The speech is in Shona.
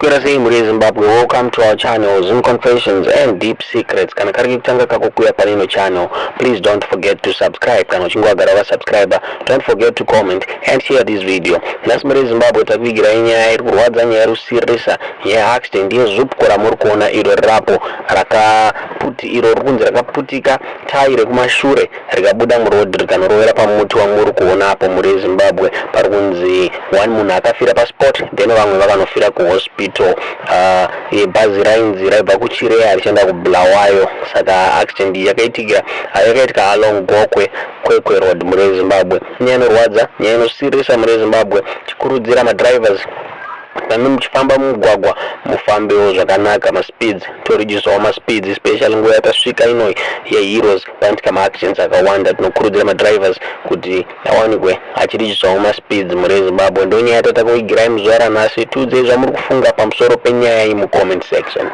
Maswera sei muri Zimbabwe. Welcome to our channel Zim Confessions and Deep Secrets. Kana kari kutanga kakukuya panino channel, please don't forget to subscribe. Kana uchingwa garawa subscriber, don't forget to comment and share this video. Nas muri Zimbabwe takuigira inyaya iri kurwadza nyaya rusirisa ya accident ndiyo zupkora muri kuona iro rapo iro runzi rakaputika tairi kumashure rikabuda murodhi rikanorowera pamuti wamuri kuona apo muri Zimbabwe. Parunzi one munhu akafira pasport, then vamwe vakanofira kuhospital. Bhazi rainzi raibva kuChireya richienda kuBulawayo. Saka accident yakaitika along Kwekwe road muri Zimbabwe. Nyaya inorwadza, nyaya inosirisa muri Zimbabwe. Tikurudzira madrivers kana muchifamba mugwagwa mufambewo zvakanaka, maspeeds toredusawo maspeeds, especially nguva yatasvika ino yeheroes panoitika maaccidents akawanda. Tinokurudzira madrivers kuti awanikwe achiredusawo maspeeds muri Zimbabwe. Ndonyaya yatatakuigirai muzuva ranhasi. Tiudzei zvamuri kufunga pamusoro penyaya iyi mucomment section.